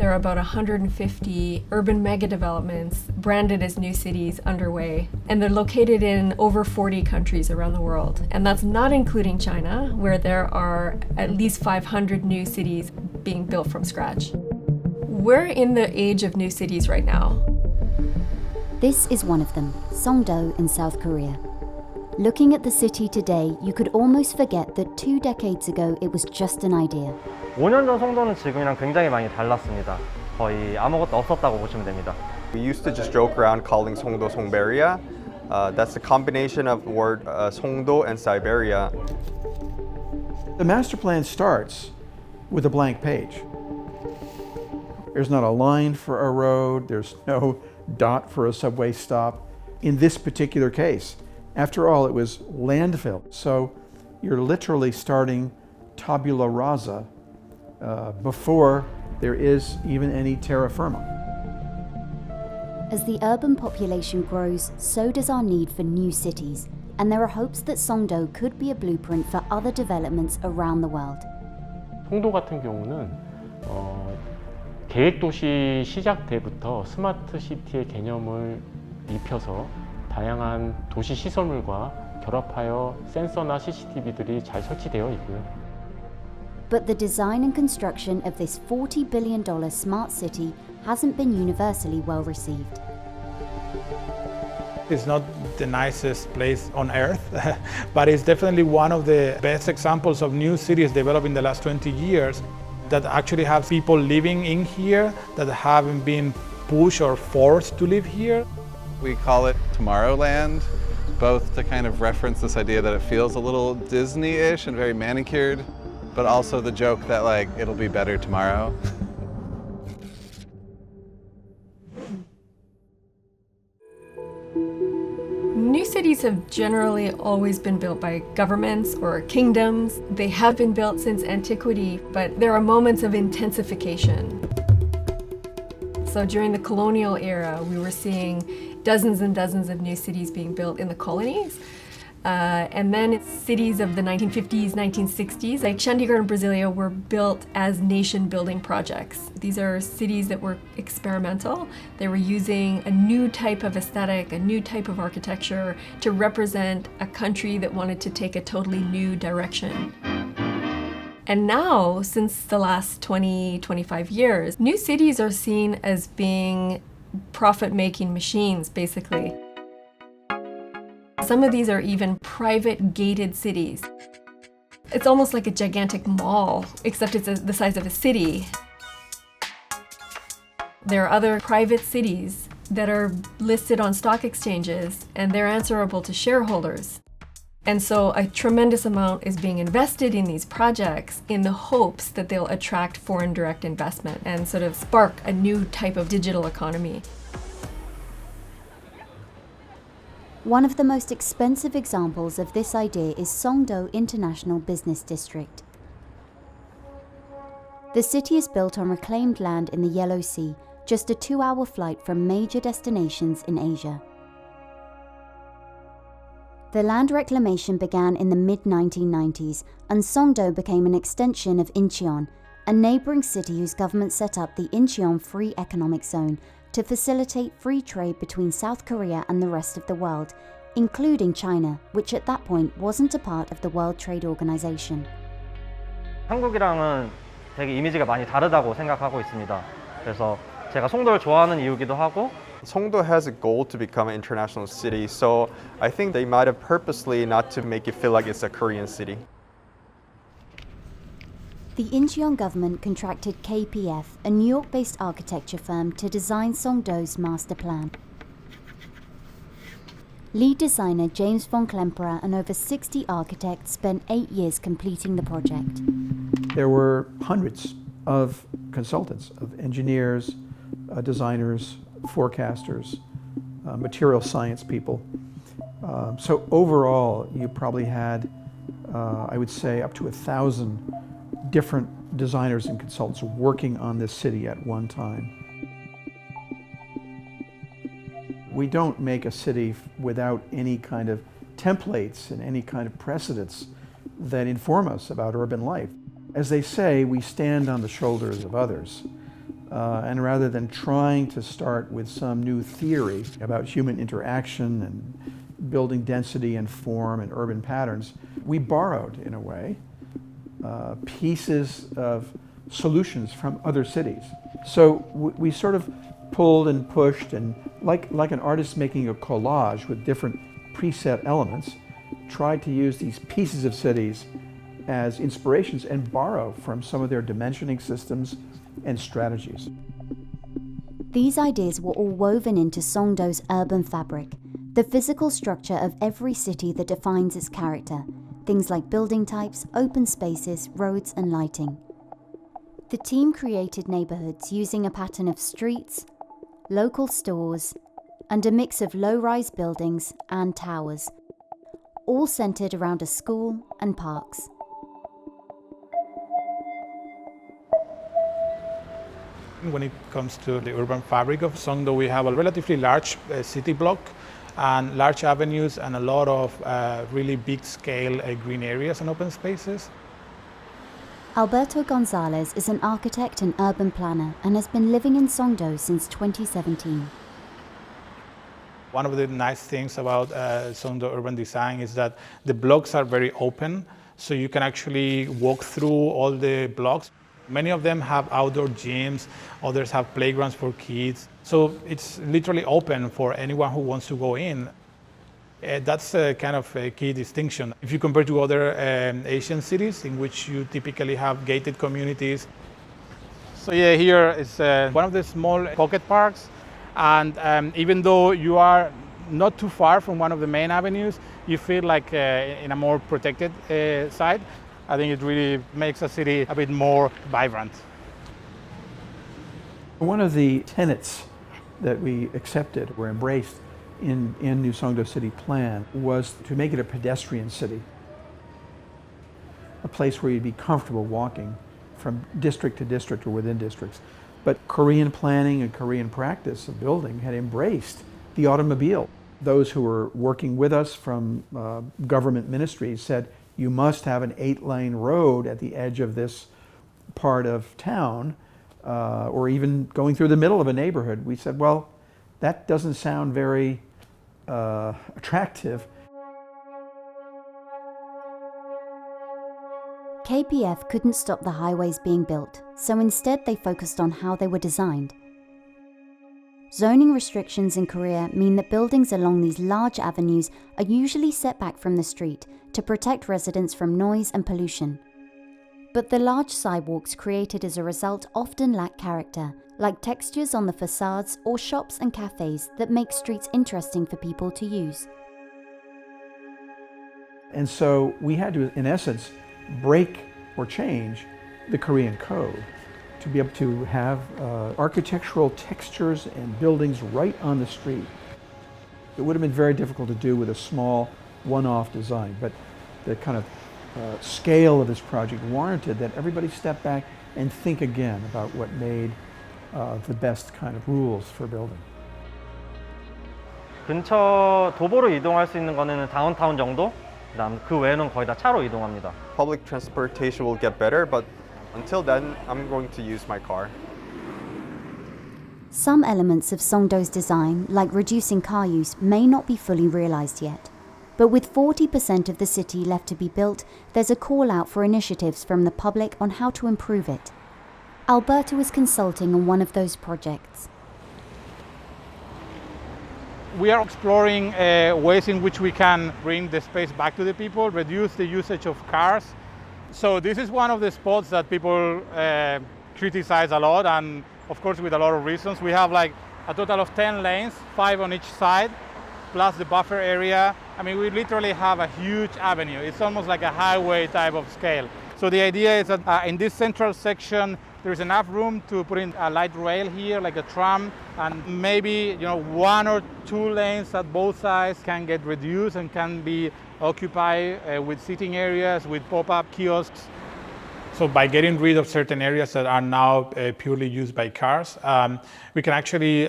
There are about 150 urban megadevelopments branded as new cities underway, and they're located in over 40 countries around the world. And that's not including China, where there are at least 500 new cities being built from scratch. We're in the age of new cities right now. This is one of them, Songdo in South Korea. Looking at the city today, you could almost forget that 2 decades ago it was just an idea. 5년 전 송도는 지금이랑 굉장히 많이 달랐습니다. 거의 아무것도 없었다고 보시면 됩니다. We used to just joke around calling Songdo Songberia. That's a combination of the word Songdo and Siberia. The master plan starts with a blank page. There's not a line for a road, there's no dot for a subway stop. In this particular case, after all, it was landfill. So you're literally starting tabula rasa before there is even any terra firma. As the urban population grows, so does our need for new cities, and there are hopes that Songdo could be a blueprint for other developments around the world. 송도 같은 경우는 계획도시 시작 때부터 스마트 시티의 개념을 입혀서 다양한 도시 시설물과 결합하여 센서나 CCTV들이 잘 설치되어 있고요. But the design and construction of this $40 billion smart city hasn't been universally well received. It's not the nicest place on earth, but it's definitely one of the best examples of new cities developed in the last 20 years that actually have people living in here that haven't been pushed or forced to live here. We call it Tomorrowland, both to kind of reference this idea that it feels a little Disney-ish and very manicured, but also the joke that like it'll be better tomorrow. New cities have generally always been built by governments or kingdoms. They have been built since antiquity, but there are moments of intensification. So during the colonial era, we were seeing dozens and dozens of new cities being built in the colonies. And then cities of the 1950s, 1960s, like Chandigarh and Brasilia, were built as nation-building projects. These are cities that were experimental. They were using a new type of aesthetic, a new type of architecture to represent a country that wanted to take a totally new direction. And now, since the last 20, 25 years, new cities are seen as being profit-making machines, basically. Some of these are even private gated cities. It's almost like a gigantic mall, except it's the size of a city. There are other private cities that are listed on stock exchanges, and they're answerable to shareholders. And so a tremendous amount is being invested in these projects in the hopes that they'll attract foreign direct investment and sort of spark a new type of digital economy. One of the most expensive examples of this idea is Songdo International Business District. The city is built on reclaimed land in the Yellow Sea, just a 2-hour flight from major destinations in Asia. The land reclamation began in the mid-1990s, and Songdo became an extension of Incheon, a neighbouring city whose government set up the Incheon Free Economic Zone to facilitate free trade between South Korea and the rest of the world, including China, which at that point wasn't a part of the World Trade Organization. 한국이랑은 되게 이미지가 많이 다르다고 생각하고 있습니다. 그래서 제가 송도를 좋아하는 이유기도 하고 Songdo has a goal to become an international city, so I think they might have purposely not to make it feel like it's a Korean city. The Incheon government contracted KPF, a New York-based architecture firm, to design Songdo's master plan. Lead designer James von Klemperer and over 60 architects spent 8 years completing the project. There were hundreds of consultants, of engineers, designers, forecasters, material science people. So overall, you probably had, I would say, up to 1,000 different designers and consultants working on this city at one time. We don't make a city without any kind of templates and any kind of precedents that inform us about urban life. As they say, we stand on the shoulders of others. And rather than trying to start with some new theory about human interaction and building density and form and urban patterns, we borrowed, in a way, pieces of solutions from other cities. So we sort of pulled and pushed, and like an artist making a collage with different preset elements, tried to use these pieces of cities as inspirations and borrow from some of their dimensioning systems and strategies. These ideas were all woven into Songdo's urban fabric, the physical structure of every city that defines its character, things like building types, open spaces, roads, and lighting. The team created neighborhoods using a pattern of streets, local stores, and a mix of low-rise buildings and towers, all centered around a school and parks. When it comes to the urban fabric of Songdo, we have a relatively large city block and large avenues and a lot of really big-scale green areas and open spaces. Alberto Gonzalez is an architect and urban planner and has been living in Songdo since 2017. One of the nice things about Songdo urban design is that the blocks are very open, so you can actually walk through all the blocks. Many of them have outdoor gyms, others have playgrounds for kids. So it's literally open for anyone who wants to go in. That's a kind of a key distinction. If you compare to other Asian cities in which you typically have gated communities. So yeah, here is one of the small pocket parks. And even though you are not too far from one of the main avenues, you feel like in a more protected side. I think it really makes a city a bit more vibrant. One of the tenets that we accepted or embraced in New Songdo City Plan was to make it a pedestrian city, a place where you'd be comfortable walking from district to district or within districts. But Korean planning and Korean practice of building had embraced the automobile. Those who were working with us from government ministries said, you must have an 8-lane road at the edge of this part of town, or even going through the middle of a neighborhood. We said, well, that doesn't sound very attractive. KPF couldn't stop the highways being built, so instead they focused on how they were designed. Zoning restrictions in Korea mean that buildings along these large avenues are usually set back from the street to protect residents from noise and pollution. But the large sidewalks created as a result often lack character, like textures on the facades or shops and cafes that make streets interesting for people to use. And so we had to, in essence, break or change the Korean code to be able to have architectural textures and buildings right on the street. It would have been very difficult to do with a small one-off design, but the kind of scale of this project warranted that everybody step back and think again about what made the best kind of rules for building. 근처 도보로 이동할 수 있는 거는 다운타운 정도? 그다음 그 외에는 거의 다 차로 이동합니다. Public transportation will get better, but until then, I'm going to use my car. Some elements of Songdo's design, like reducing car use, may not be fully realized yet. But with 40% of the city left to be built, there's a call out for initiatives from the public on how to improve it. Alberto is consulting on one of those projects. We are exploring ways in which we can bring the space back to the people, reduce the usage of cars. So this is one of the spots that people criticize a lot, and of course with a lot of reasons. We have like a total of 10 lanes, 5 on each side, plus the buffer area. I mean, we literally have a huge avenue. It's almost like a highway type of scale. So the idea is that in this central section, there's enough room to put in a light rail here, like a tram, and maybe 1 or 2 lanes at both sides can get reduced and can be occupied with sitting areas, with pop-up kiosks. So by getting rid of certain areas that are now purely used by cars, we can actually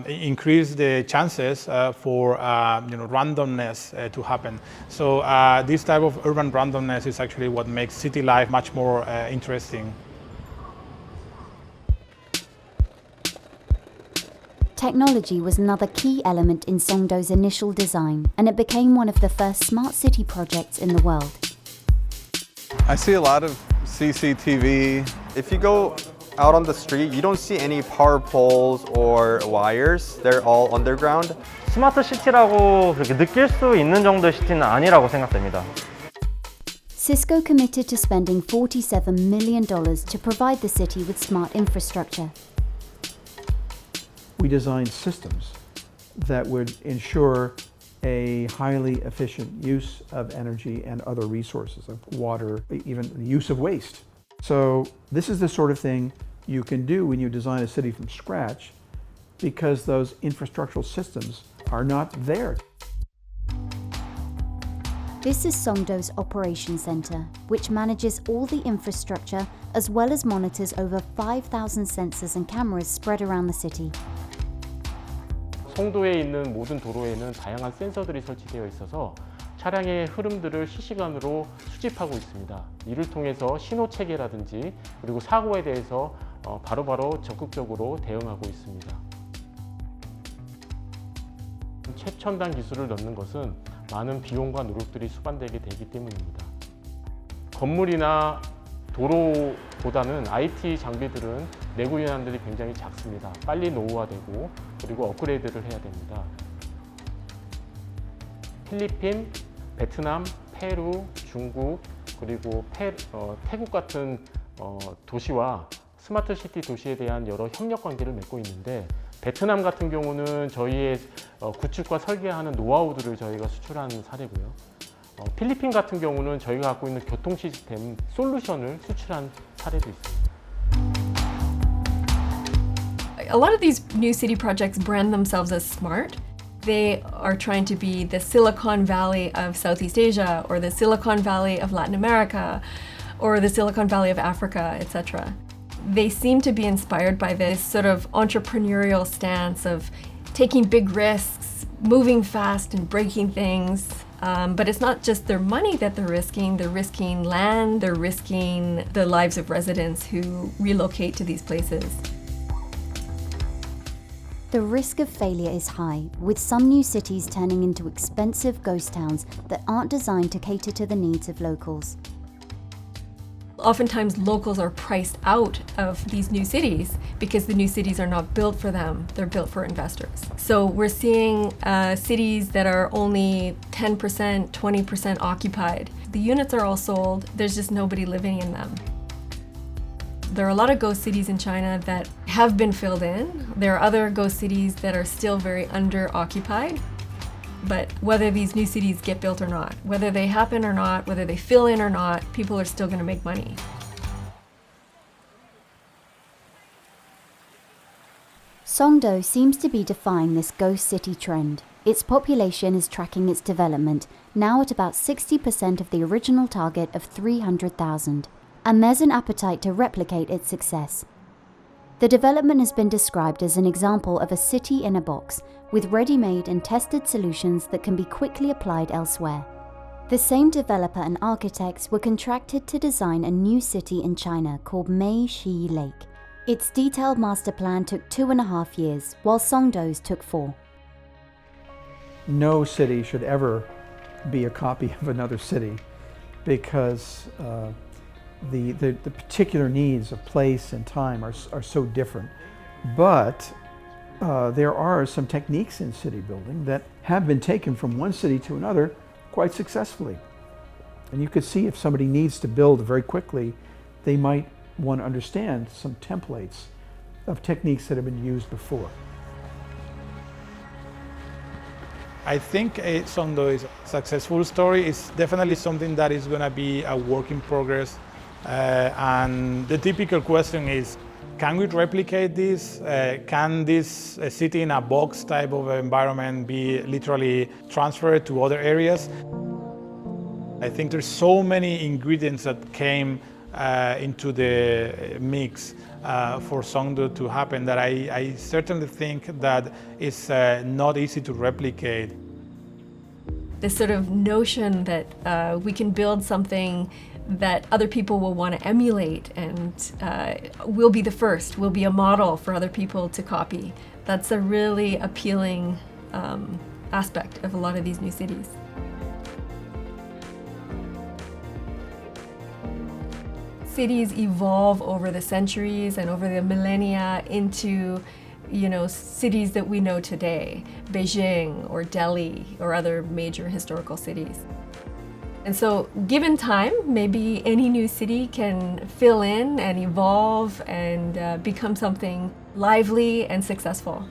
increase the chances for randomness to happen. So this type of urban randomness is actually what makes city life much more interesting. Technology was another key element in Songdo's initial design, and it became one of the first smart city projects in the world. I see a lot of CCTV. If you go out on the street, you don't see any power poles or wires. They're all underground. 스마트 시티라고 그렇게 느낄 수 있는 정도의 시티는 아니라고 생각됩니다. Cisco committed to spending $47 million to provide the city with smart infrastructure. We designed systems that would ensure a highly efficient use of energy and other resources, like water, even the use of waste. So this is the sort of thing you can do when you design a city from scratch, because those infrastructural systems are not there. This is Songdo's Operations Center, which manages all the infrastructure as well as monitors over 5,000 sensors and cameras spread around the city. 송도에 있는 모든 도로에는 다양한 센서들이 설치되어 있어서 차량의 흐름들을 실시간으로 수집하고 있습니다. 이를 통해서 신호 체계라든지 그리고 사고에 대해서 바로바로 적극적으로 대응하고 있습니다. 최첨단 기술을 넣는 것은 많은 비용과 노력들이 수반되게 되기 때문입니다. 건물이나 도로보다는 IT 장비들은 내구 현안들이 굉장히 작습니다. 빨리 노후화되고 그리고 업그레이드를 해야 됩니다. 필리핀, 베트남, 페루, 중국 그리고 태국 같은 도시와 스마트 시티 도시에 대한 여러 협력 관계를 맺고 있는데, 베트남 같은 경우는 저희의 구축과 설계하는 노하우들을 저희가 수출한 사례고요. 필리핀 같은 경우는 저희가 갖고 있는 교통 시스템 솔루션을 수출한 사례도 있습니다. A lot of these new city projects brand themselves as smart. They are trying to be the Silicon Valley of Southeast Asia, or the Silicon Valley of Latin America, or the Silicon Valley of Africa, etc. They seem to be inspired by this sort of entrepreneurial stance of taking big risks, moving fast and breaking things. But it's not just their money that they're risking land, they're risking the lives of residents who relocate to these places. The risk of failure is high, with some new cities turning into expensive ghost towns that aren't designed to cater to the needs of locals. Oftentimes locals are priced out of these new cities because the new cities are not built for them, they're built for investors. So we're seeing cities that are only 10%, 20% occupied. The units are all sold, there's just nobody living in them. There are a lot of ghost cities in China that have been filled in. There are other ghost cities that are still very under-occupied. But whether these new cities get built or not, whether they happen or not, whether they fill in or not, people are still going to make money. Songdo seems to be defying this ghost city trend. Its population is tracking its development, now at about 60% of the original target of 300,000. And there's an appetite to replicate its success. The development has been described as an example of a city in a box, with ready-made and tested solutions that can be quickly applied elsewhere. The same developer and architects were contracted to design a new city in China called Meishi Lake. Its detailed master plan took 2.5 years, while Songdo's took 4. No city should ever be a copy of another city, because the particular needs of place and time are so different. But there are some techniques in city building that have been taken from one city to another quite successfully. And you could see if somebody needs to build very quickly, they might want to understand some templates of techniques that have been used before. I think Songdo is a successful story. It's definitely something that is going to be a work in progress. And the typical question is, can we replicate this? Can this city in a box type of environment be literally transferred to other areas? I think there's so many ingredients that came into the mix for Songdo to happen that I certainly think that it's not easy to replicate. This sort of notion that we can build something that other people will want to emulate, and we'll be the first, we'll be a model for other people to copy. That's a really appealing aspect of a lot of these new cities. Cities evolve over the centuries and over the millennia into, cities that we know today, Beijing or Delhi or other major historical cities. And so, given time, maybe any new city can fill in and evolve and become something lively and successful.